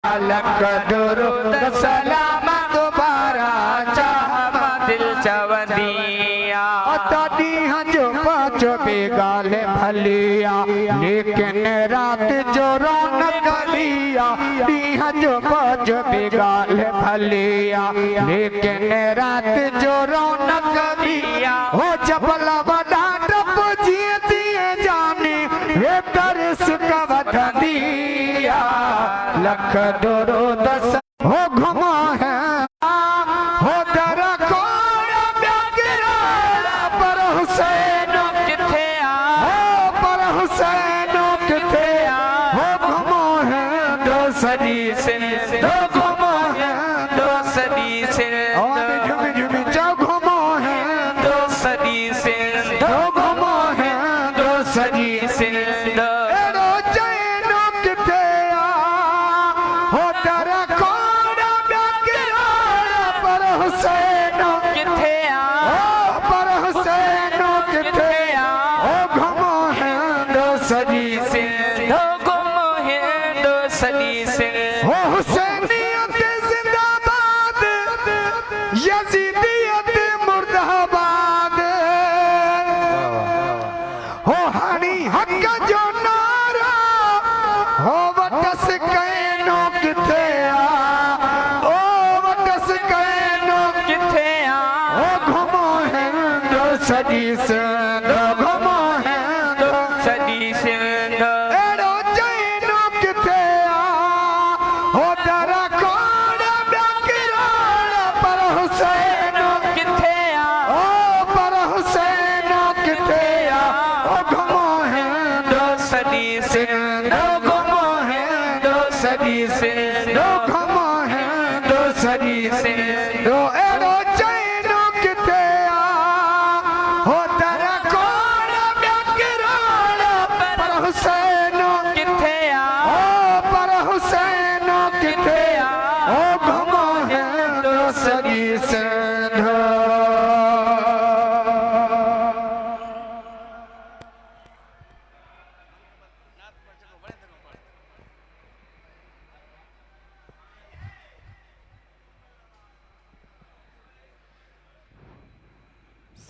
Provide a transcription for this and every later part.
लख दुरूद सलाम दोबारा चाह दिल चवंदिया तादी जो पाँच बेगाल भलिया लेकिन रात जो रौनक लिया दी जो पाँच बेगाल भलिया लेकिन रात जो रौनक लिया हो जबला बड़ा टप जिए दिए जाने हे तरस का वधन दिया लख दुरूद हो घुमा है हो दरा कोड़ा ब्याकरा पर हुसैन किथे आ पर हुसैन किथे आ हो घुमा है दो सदी से दो घुमा है दो सदी से और झुम झुम जाओ घुमा है दो सदी से दो घुमा है दो सदी से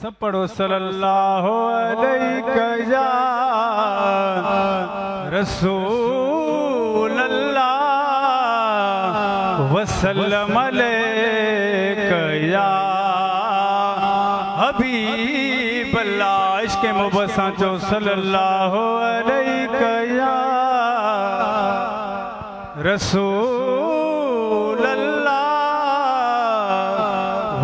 सब पढ़ो सल्लल्लाहु अलैहि या रसूल अल्लाह वसल्लम अलैका या हबीब अल्लाह इश्क़ मुबस्सा चो सल्लल्लाहु अलैहि या रसूल अल्लाह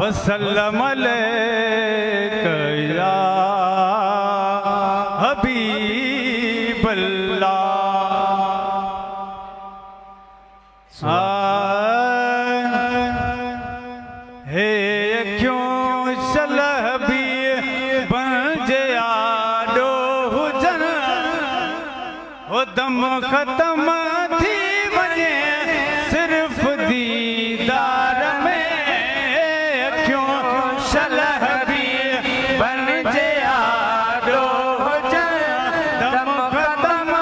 वसल्लम अलैका या हबीब अल्लाह हे क्यों शलबी बन जया डो हुजन हो दम खत्म थी वने सिर्फ दीदार में क्यों शलबी बन जया डो हुजन दम खत्म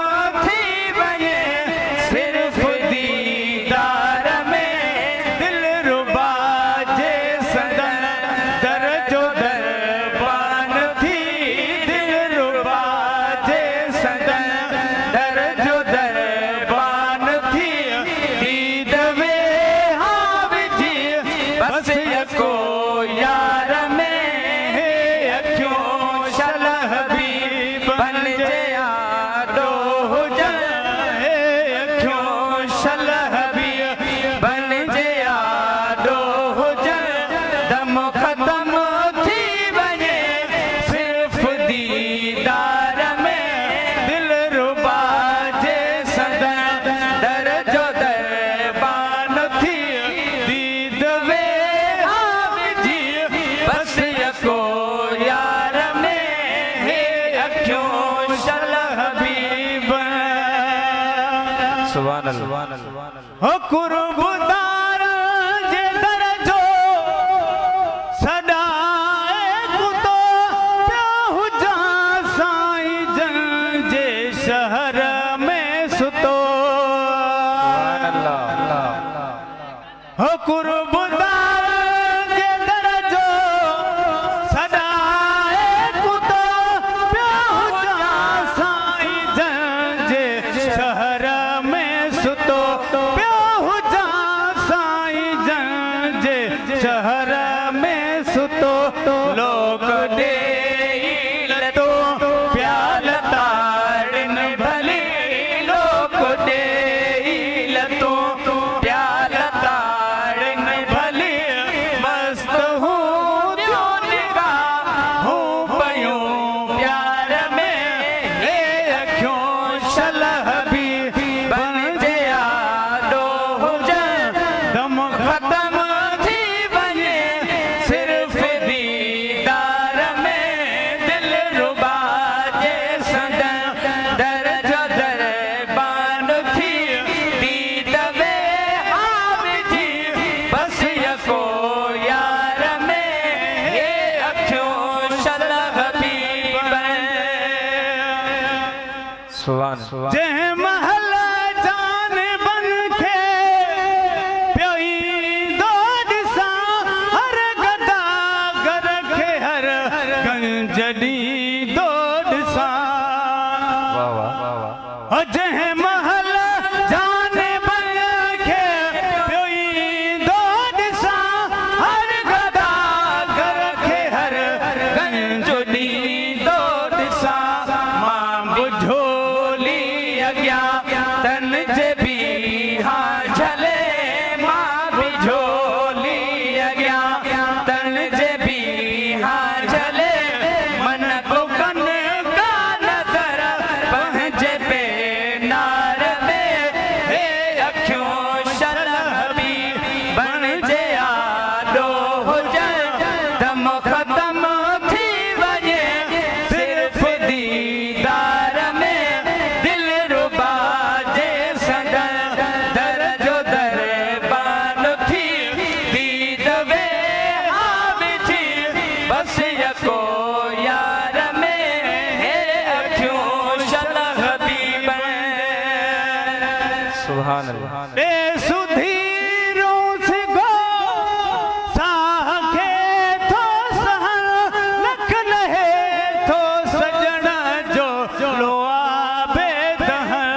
थी वने सिर्फ दीदार में दिल रुबा जे सदन दरजो दरबान थी दिल रुबा जे सदन दरजो दरबान थी दीद वे हाव जी बस यको यार में क्यों शलबी बन जया दो हुजन क्यों शलबी बन जया दो हुजन दम खत्म थी बने सिर्फ दीदार में दिल रुबा जे सदन दरजो दरबान थी दीद वे हाव जी बस यको यार में क्यों शलबी बन सुभान अल्लाह हो कुर्बदार जे दरजो सदाए कुतो प्या हुजा साईं जन जे शहर में सुतो सुभान अल्लाह हो कुर्बदार जे दर जो सदाए कुतो प्यो जा साईं जन जे शहर में सुतो प्यो जा साईं जन जे शहर में सुतो लोग दे तो प्याल ताड़न भली लोग दे तो प्याल ताड़न भली मस्त हूँ जो निगाह हूँ पयूं प्यार में ये अखियों शलह भी बन जे यादो हुजन दम खत्म थी वञे सिर्फ दीदार में दिल रुबा जे संदन दर जो दर बान थी दीद वे हाव जी बस यको यार में ये अखियों शलह भी सुभान जय महल जान बन के प्योई दो दिशा हर गदा गर के हर गंजडी दो दिशा वाह वाह वाह जय महल जान बन के प्योई दो दिशा हर गदा गर के हर गंजडी दो दिशा मां बुझोली अग्या तन जे भी हाँ झले मां बुझोली अग्या तन जे भी हाँ झले मन को कन का नजर पहुंचे पे नार में हे अखियों शलह भी बन जे यादो हुजन दम खत्म थी वञे सिर्फ दीदार में दिल रुबा जे संदन दर जो दर बान थी दीद वे हाव थी बस यको यार में हे अखियों शलह भी बन सुभान अल्लाह बे सुधीरों से गो साखे थो सहन लख लहे थो सजन जो लोआ बेदहन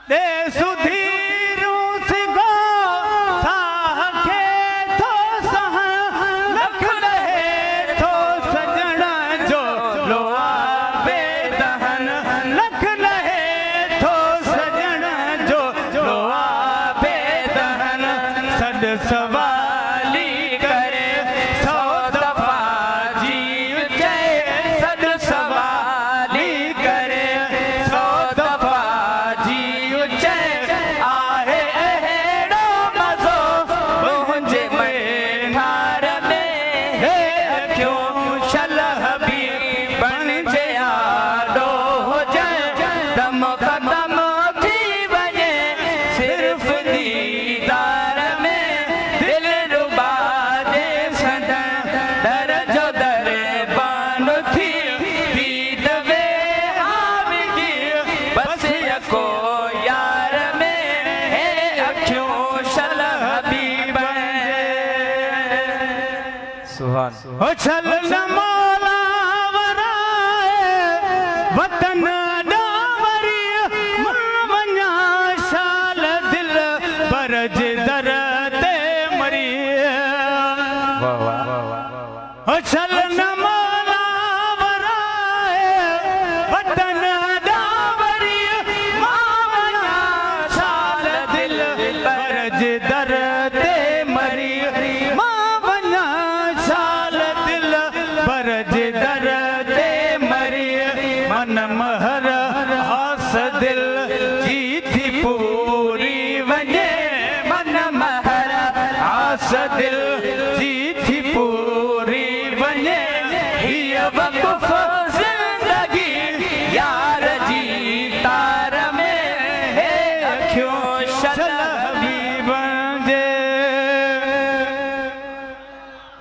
बे सुधीरों से गो साखे थो सहन लख लहे थो सजन जो लोआ बेदहन लख लहे थो सजन जो लोआ बेदहन सद सवाली करे सौ दफा जीव चए सद सवाली करे सौ दफा जीव चए आहे अहिड़ो मज़ो मुंहिंजे मेठार में हे अखियों शलह भी बन जे यादो हुजन दम ख़त्म थी वञे सिर्फ दीदार में दिल रुबा जे संदन दर जो दर बान थी दीद वे हाव जी बस यको यार में हे अखियों शलह भी बन सुभान हो छल न मौला वराए वतन डावरी मावन्या शाल दिल बरज दर ते मरी वाह वाह वाह हो छल न मौला वराए वतन डावरी मावन्या शाल दिल बरज दर ते मरी मावन्या शाल दिल बरज दर ते मरी मन महर हास दिल जी थी पूरी वञे मन महर हास दिल जी थी पूरी वञे हीअ वक़्फ़ ज़िंदगी यार जी तार में हे अखियों शलह भी बणिजे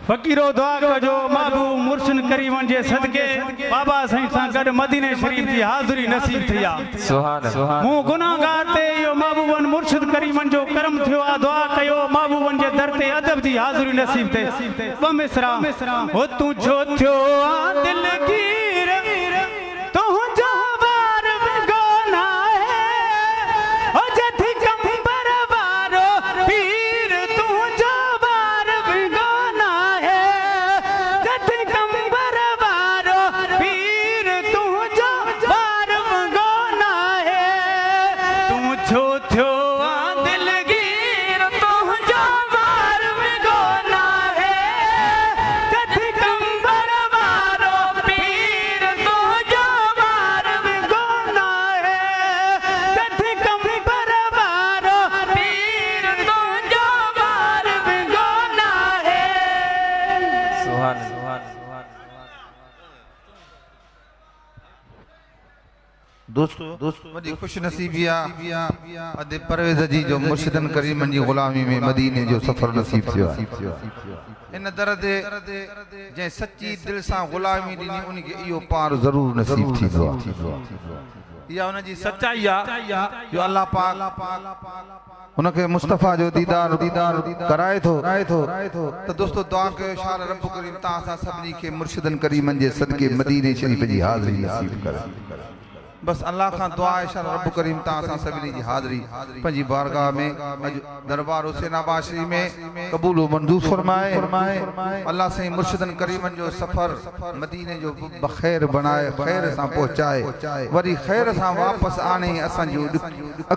फ़क़ीरो दुआ कजो महबूब मुर्शिद करीम जे सदके बाबा साईं सां गॾु मदीने शरीफ जी हाज़िरी नसीब थी आहे सुभान सुभान मूं गुनाहगार ते इहो महबूबन मुर्शिद मुर्शिद करीमन जो करम थियो आ दुआ कयो महबूबन जे दर ते अदब जी हाज़िरी नसीब थे ब मिसरा हो तू जो थियो आ दिलगीर तू जो बार बेगाना है ओ जथी कंबर वारो पीर तू जो बार बेगाना है जथी कंबर वारो पीर तू जो बार बेगाना है तू जो थियो आ दिलगीर तू जो बार बेगाना है जथी कंबर वारो पीर तू जो बार बेगाना है जथी कंबर वारो पीर तू जो बार बेगाना है सुभान सुभान दोस्तों वॾी खुश नसीबी आहे अॼु परवेज़ जी जो मुर्शिदन करीमन जी ग़ुलामी में मदीने जो सफ़र नसीब थियो आहे इन दर ते जंहिं सची दिलि सां ग़ुलामी ॾिनी उनखे इहो पार ज़रूरु नसीब थींदो आहे इहा उनजी सचाई आहे जो अल्लाह पाक उनखे मुस्तफ़ा जो दीदार कराए थो त दोस्तों दुआ कयो शान रब करीम तव्हां सां सभिनी खे मुर्शिदन करीमन जे सदके मदीने शरीफ़ जी हाज़िरी नसीब करे बस अल्लाह खां दुआ है शान रब करीम तव्हां सां सभिनी जी हाज़िरी पंहिंजी बारगाह में अॼु दरबार हुसैनाबाद शरीफ़ में क़बूल व मंज़ूर फरमाए अल्लाह साईं मुर्शिदन करीमन जो सफ़र मदीने जो बख़ैर बनाए खैर सां पहुचाए वरी खैर सां वापसि आणे असांजो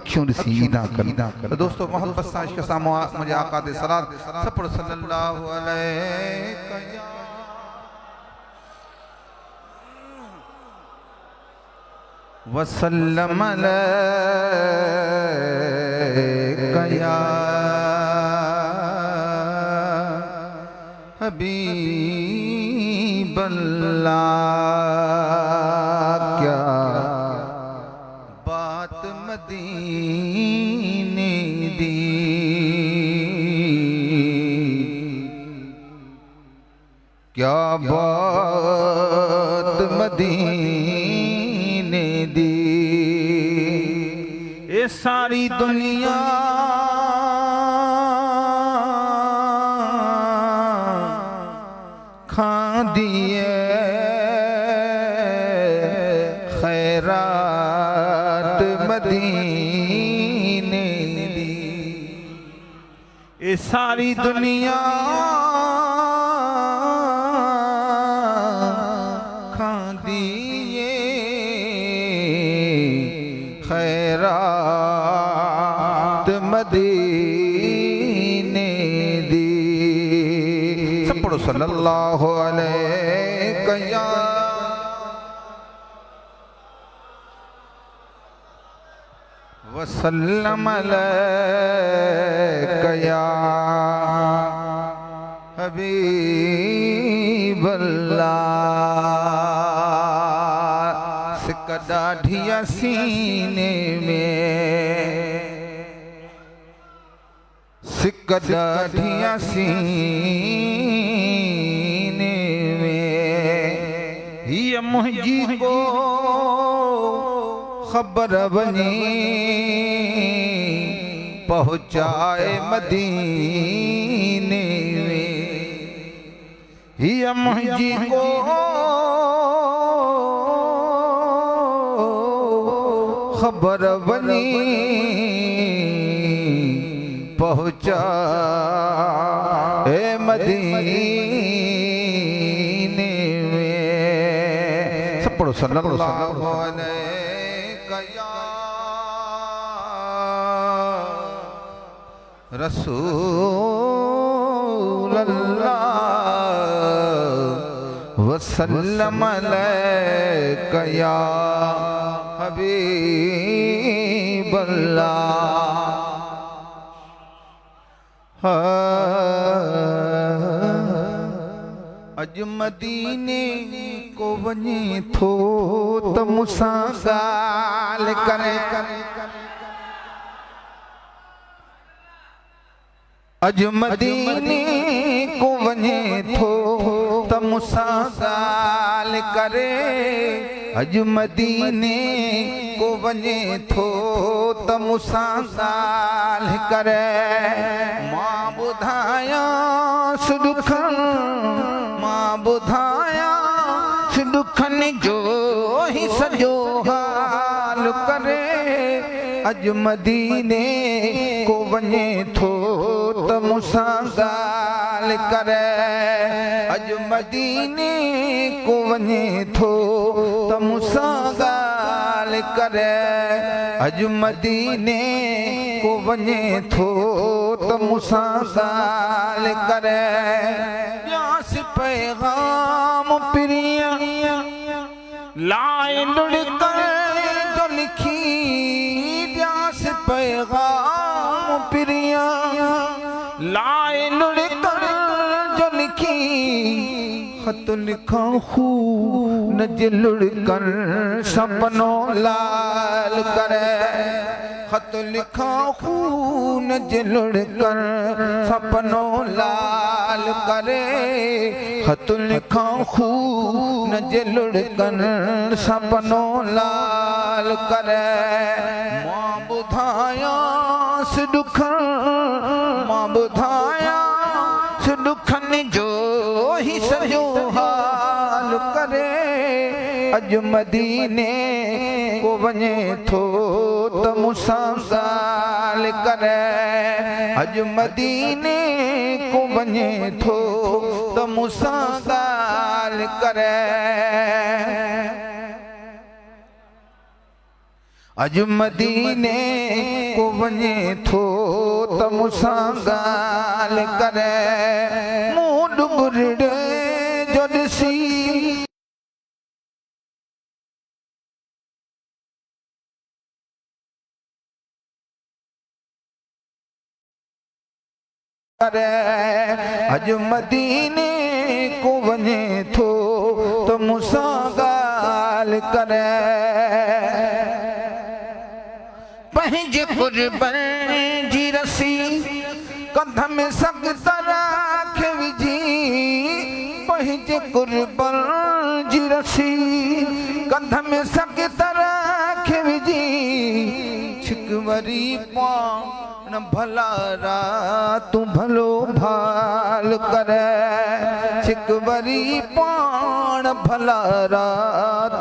अखियूं ॾिसी ईंदा कनि त दोस्तों मोहब्बत सां इश्क़ सां मुंहिंजे आका ते सलात सपड़ सल्लल्लाहु अलैहि वसल्लम अलैका या हबीब अल्लाह क्या बात मदीने दी क्या बात मदीने दी ये सारी दुनिया खांदिए खैरात मदीने दी ये सारी दुनिया खांदिए खैरात मदीने दी सपड़ो सल्लल्लाहु अलैहि या वसल्लम अलैका या हबीब अल्लाह सिक ॾाढिया सीने में सिक ॾाढिया सीने में हीअ मुंहिंजी को ख़बर वञी पहुचाए मदीने में हीअ मुंहिंजी को ख़बर वञी पहुचाए मदीने में सपड़ो सल्लल्लाहु अलैका या रसूल अल्लाह वसल्लम अलैका या हबीब अल्लाह अज मदीने को वञे थो त मूंसां ॻाल्हि करे अज मदीने को वञे थो त मूंसां ॻाल्हि करे अज मदीने को वञे थो त मूंसां ॻाल्हि करे मां ॿुधायांस ॾुखनि मां ॿुधायांस ॾुखनि जो ही सॼो हाल करे अॼु मदीने को वञे थो त मूंसां ॻाल्हि करे अॼु मदीने को वञे थो त मूंसां ॻाल्हि करे अॼु मदीने को वञे थो त मूंसां ॻाल्हि करे ॾियांस पैगाम पिरिया लाए लुड़कण जो लिखी ॾियांस पैगाम पिरिया लाए लुड़कण जो लिखी ख़त लिखां खून जे लुड़कण सपनो लाल करे ख़त लिखां खून जे लुड़कण सपनो लाल करे ख़त लिखां खून जे लुड़कण सपनो लाल करे मां ॿुधायांस ॾुखनि मां ॿुधायांस ॾुखनि जो ही सॼो हाल करे अॼु मदीने को वञे थो त मूंसां ॻाल्हि करे अॼु मदीने को वञे थो त मूंसां ॻाल्हि करे अॼु मदीने को वञे थो त मूंसां ॻाल्हि करे मूं डुबुरड़े जो ॾिसी अॼु मदीने को वञे थो त मूंसां ॻाल्हि करे पंहिंजे कुर्बन जी रसी कंध में सख़्त राख विझी पंहिंजे कुर्बन जी रसी कंध में सख़्त राख विझी छिक वरी पाण भला तूं भलो भाल करे छिक वरी पाण भला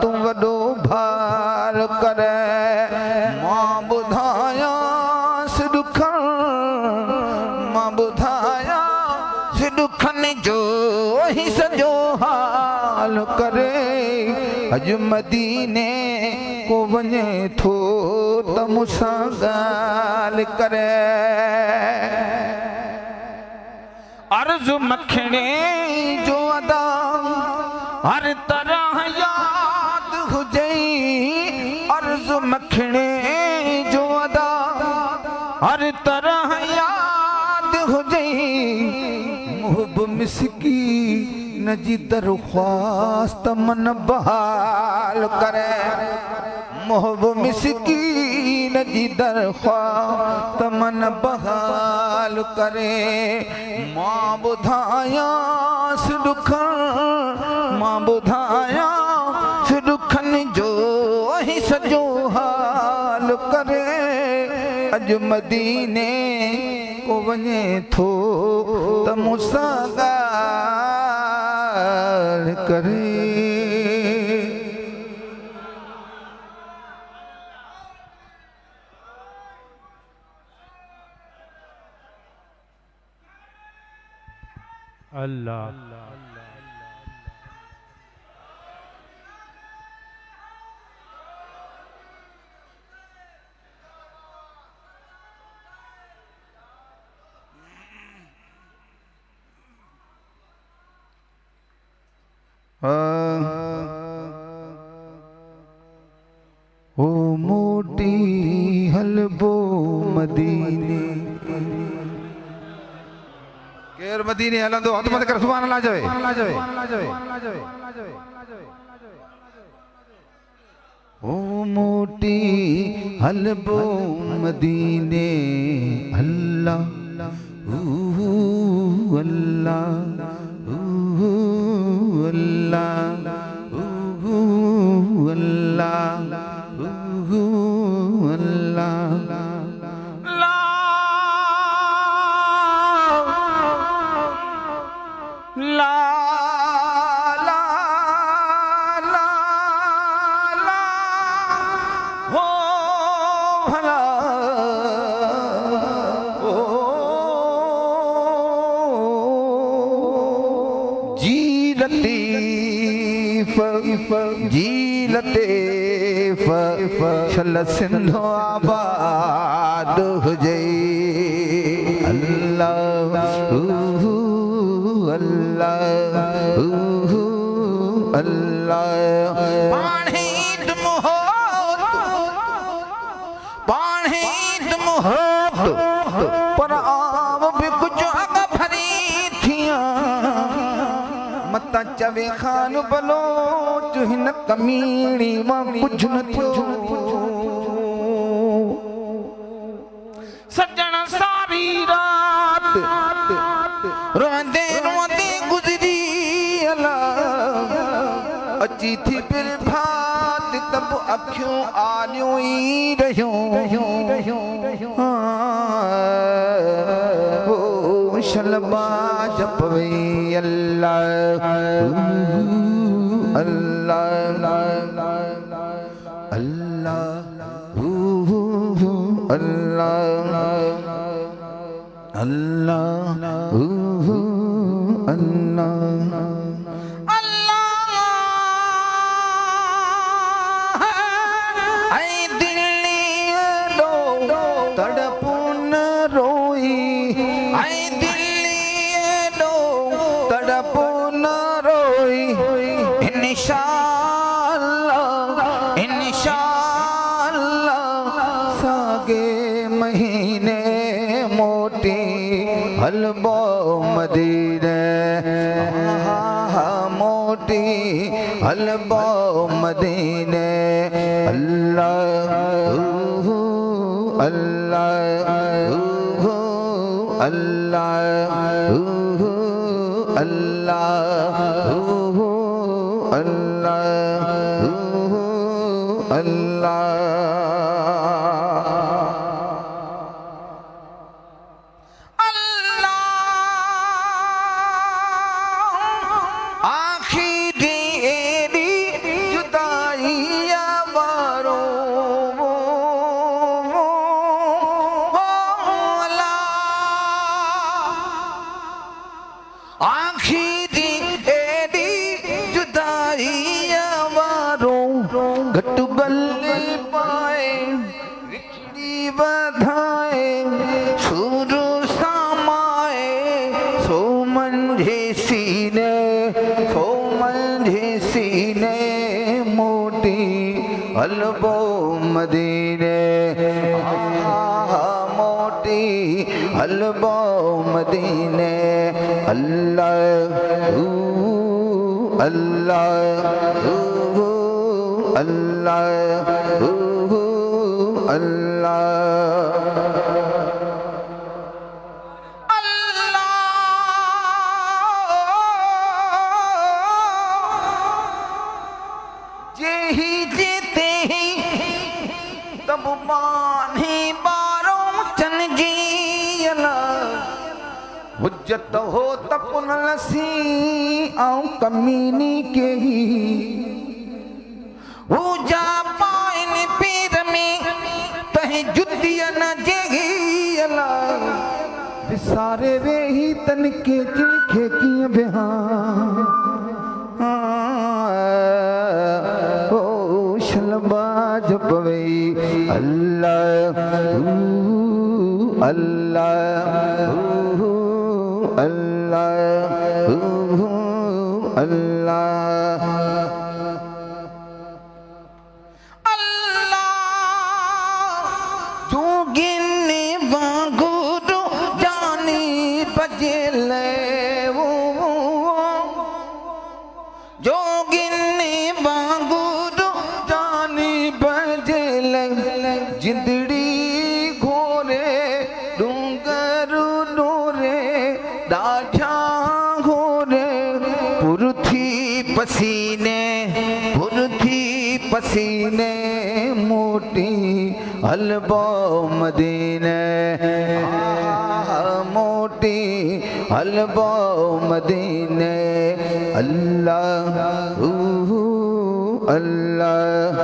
तूं वॾो भाल करे मां ॿुधायांस ॾुखनि मां ॿुधायांस ॾुखनि जो ही सॼो हाल करे अॼु मदीने को वञे थो त मूंसां ॻाल्हि करे अर्ज़ु मखणे जो अदा हर तरह यादि हुजई अर्ज़ु मखणे जो अदा हर तरह यादि हुजई मुहब मिसकी न जी दरख़्वास्त मन बहाल करे मुहब मिसकीन जी दरख़्वास्त मन बहाल करे मां ॿुधायांस ॾुखनि मां ॿुधायांस ॾुखनि जो ही सॼो हाल करे अॼु मदीने को वञे थो त मूंसां ॻाल्हि करे अल्लाह ओ मोटी हलबो मदीने केर मदीने हलंदो हथ मत कर सुभान अल्लाह चवे ओ मोटी हलबो मदीने अल्लाह अल्लाह अल्लाह अल्लाह लतीफ जी लतीफ शल सिंधो आबाद हुजे अल्लाह अल्लाह अल्लाह पाणीत मोहत पर आव भी कुछ अग भरी थिया मत चवे खान बलो हिन कमीणी मां कुछ न थियो सजण सारी रात रोंदे रोंदे गुजरी अला अची थी फिर भात तब अखियों आलियों ही रहियो ओ शलबा जपवे अल्लाह अल्लाह अल्लाह अल्लाह तड़पुन रोई आई दिल्ली लो तड़पुन रोई इंशाअल्लाह सागे महीने मोटी हलबो मदीने मोटी हलबो मदीने अल्लाह अल्लाह अल्लाह अल्लाह अल्लाह अल्लाह आखिरी एडी जुदाई वारो आखिरी एडी जुदाई वारो घट बल्ले पाए विछड़ी बधाए सुरु समाए सो मंझे सीने मोटी हलबो मदीने मोटी हलबो मदीने अल्लाह अल्लाह अल्लाह जेही जीते ही तब मानी बारों चन जी हुज्जत हो तपुन लसी आऊं कमीनी के ही वो जा पाइन पीर में तही जुतिया न जेही अला विसारे वे ही तन के चिलखे की बिहान ओ शलबा जपवे अल्लाह अल्लाह अल्लाह अल्लाह जोगिनी वांगुरु जानी बजले जोगिनी वांगुरु जानी बजले जिंदड़ी घोरे डूंगरु डोरे दाझा घोरे पुरथी पसीने मोटी हलबो मदीने मोटी हलबो मदीने अल्लाह अल्लाह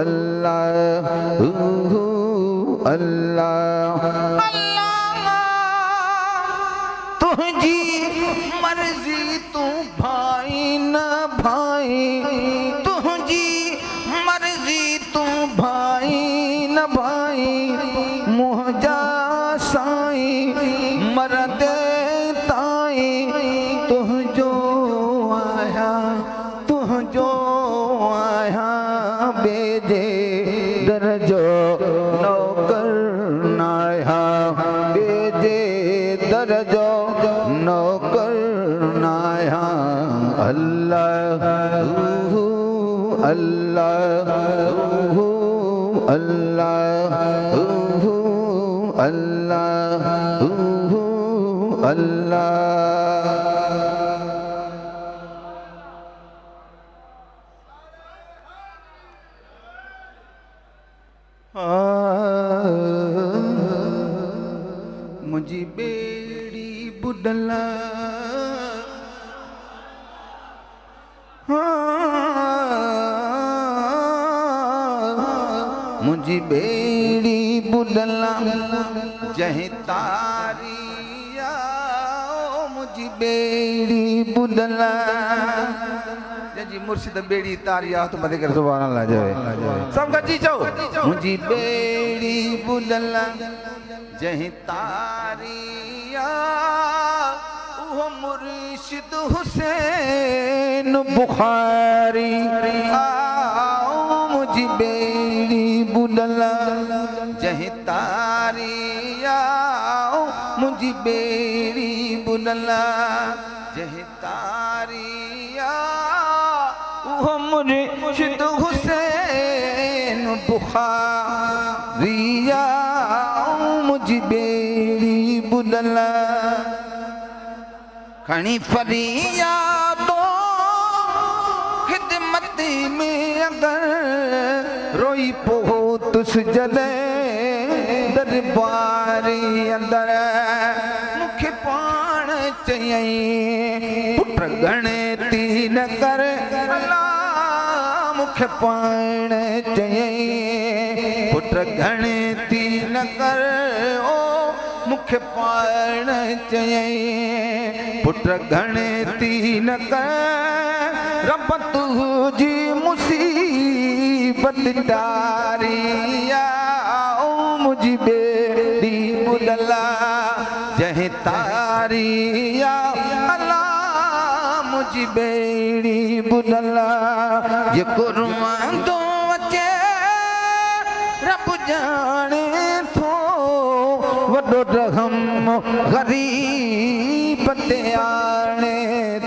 अल्लाह अल्लाह तुझी मर मर्जी तू भाई न भाई तुझी मर्जी तू भाई न भाई मुझा साई मरदे ताई तुझो आया बेजे दरजो नौकर नाया बेजे दरजो नौकर नाया अल्लाह अल्लाह अल्लाह अल्लाह अल्लाह मुझी बेड़ी बुडला मुझी बेड़ी बुडला जहीं तारिया मुझी बेड़ी बुडला जी मुर्शिद बेड़ी तारिया तो मदे कर सुभान अल्लाह जावे सब गजी चो मुझी बेड़ी बुडला जहीं तारिया वो मुर्शिद हुसैन बुखारी आओ मुझी बेड़ी बुडला जहीं तारिया मुझी बेड़ी बुडला जहीं तारिया वो मुर्शिद हुसैन बुखारिया मुझी बेड़ी बुडला खणी फरियादो खिदमत में अगर रोई पो तुस जले दरबारी अंदर मुखे पाण चयई पुट गणती न कर अल्लाह मुखे पाण चयई पुट गणती न कर ओ मुखे पाण चयई पुट गणती न कर रब तुझी मुसीबत डारिया ओ मुझी बेड़ी बुडला जहीं तारिया अल्लाह मुझी बेड़ी बुडला ये कुर्बान तो अचे रब जाने थो वडो रहम गरीब ते आने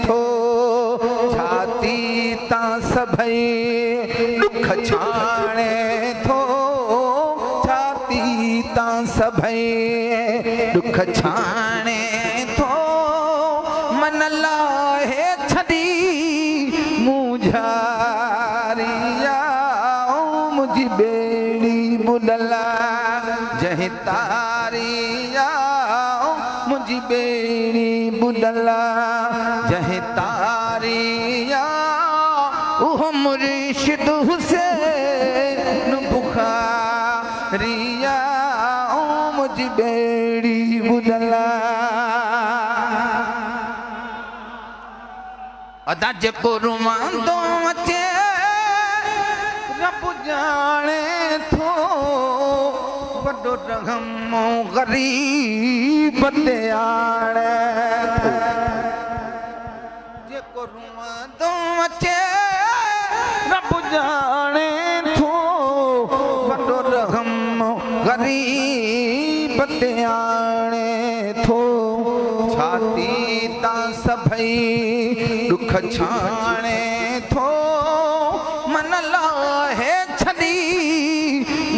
थो छाती ता सभई दुख छाणे थो छाती ता सभई दुख छाणे थो मन लाहे छदी मुझारिया मुझी बेड़ी बुडला जहीं तारिया मुझी बेड़ी बुडला जहीं तारिया ओह मुर्शिद हुसैन बुखारिया मुझी बेड़ी बुडला अदा जे कुर्बान तो अचे रब जाने थो वडो रहम गरीब ते आणे थो जे कुर्बान तो अचे रब जाने थो वडो रहम गरीब ते आणे थो छाती ता सभई दुख छाणे थो मन लाहे छदी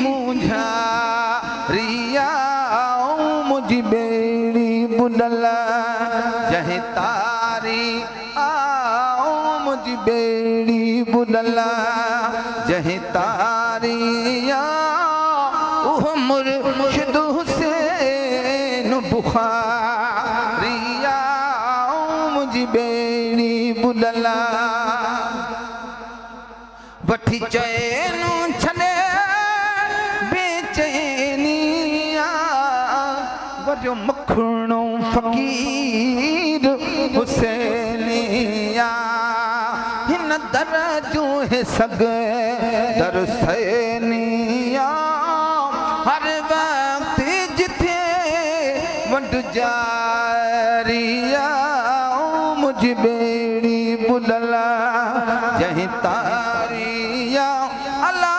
मुझारिया मुझी बेड़ी बुडला जहीं तारी आओ मुझी बेड़ी बुडला जहीं तारिया ओह मुर्शिद हुसैन बुखारिया मुझी बेड़ी बुडला वठी चैनू छले बेचैनिया वरियो मखणो फ़कीर हुसैनिया हिन दर जो है सग दर सैनिया हर वक्त जिथे वंड जारिया मुझ बेड़ी बुलला जहीं तारिया अला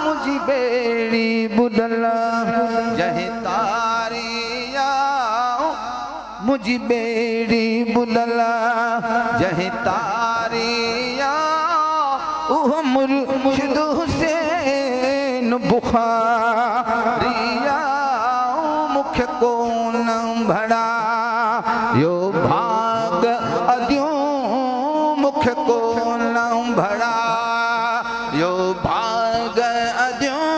मुझ बेड़ी बुलला जहीं तारिया मुझ बेड़ी बुलला जहीं तारिया ओह मुर्शिद हुसैन बुखारिया मुख्य कोन भड़ा यो भाग अद्यों मुख्य कोन भड़ा यो भाग अद्यों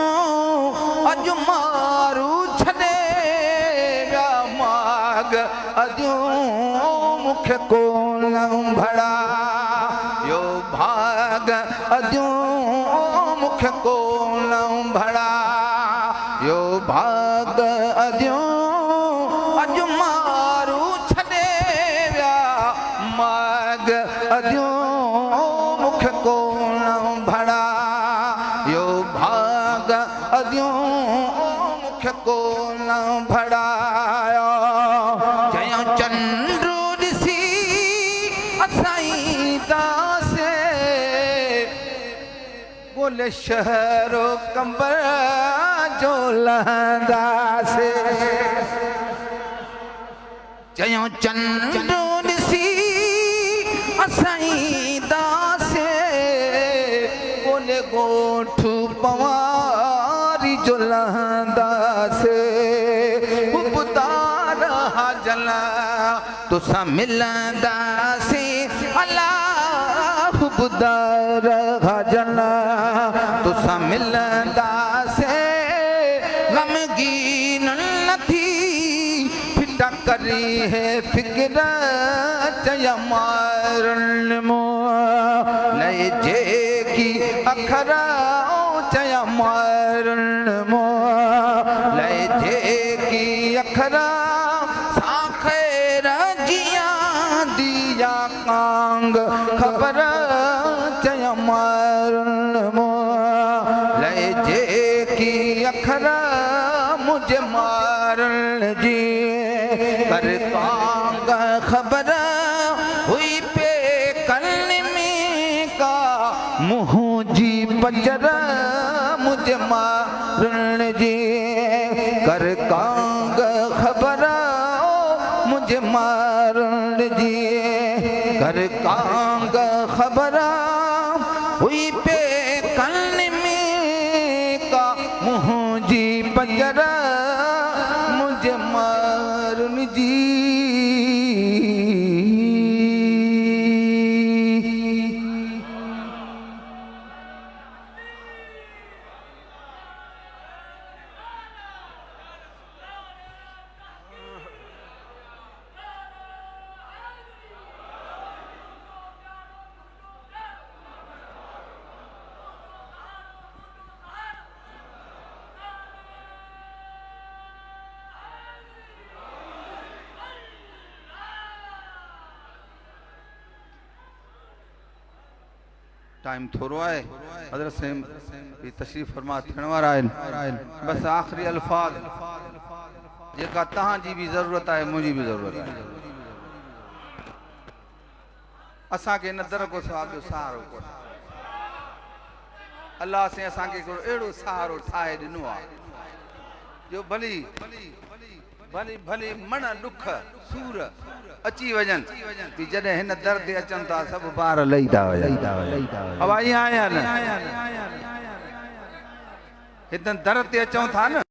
अज मारू छने व्या माग अद्यों मुख्य कोन भड़ा यो भाग अद्यों मुख्य कोन भड़ा यो भाग अद्यों अज मारू छने व्या माग अद्यों मुख्य कोन भड़ा यो भाग अद्यों मुख्य कोन भड़ा जया चंद्र ऋषि असाई दासे बोले शहरो कंबर जो लहंदा से जयो चंद्र ऋषि असाई दासे बोले गोठू पवारी जो लहंदा से उपदार हाजला तुसा मिलंदा से अल्लाह उपदार हाजला तुसा मिलंदा से गमगीन नथी फिटा करी है फिक्र चया मारन मो नए जे की अखरा चया मारन मो नए जे की अखरा साखेर जिया दिया कांग खबर चया मारन मो लय जे की अखरा मुझे मारन जी कर कांग खबर हुई पे कल में का मुँह जी बजर मुझे मारन जी कर कांग खबर मुझे मारन जी कर कांग खबर हुई पे कल में का मुँह जी बजर मुझे मारन जी टाइम थोरो है हज़रत से भी तशरीफ़ फरमा थियण वारा आहिनि बस आखिरी अल्फाज जेका तहां जी भी ज़रूरत है मुझी भी ज़रूरत है असा के नदर को साहब जो सहारो को अल्लाह से असा के एड़ो सहारो ठाए दिनो आ जो भली भली भली मन दुख सूर अची वजन कि जॾहिं हिन दर ते अचनि था सभु ॿार लही था वञनि अब ईअं आया न हिते दर ते अचूं था न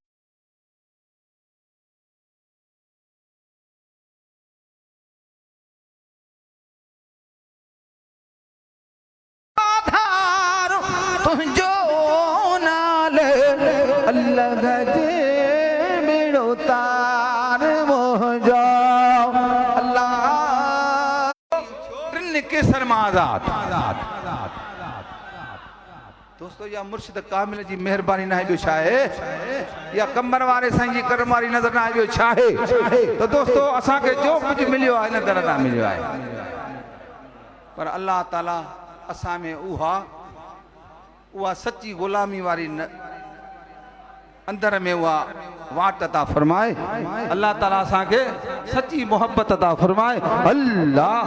तुंहिंजो नाले अल्लाह जे बेड़ो तार मोहजो अल्लाह के सरमाजात दोस्तों या मुर्शिद कामिल जी मेहरबानी ना है छा है या कमर वारे साईं जी करम वारी नजर ना है छा है। तो दोस्तों असा के जो कुछ मिलियो है न दर ना मिलियो है पर अल्लाह ताला असा में उहा सच्ची गुलामी वारी अंदर में हुआ वाट अता फरमाए। अल्लाह ताला असा के सच्ची मोहब्बत अता फरमाए। अल्लाह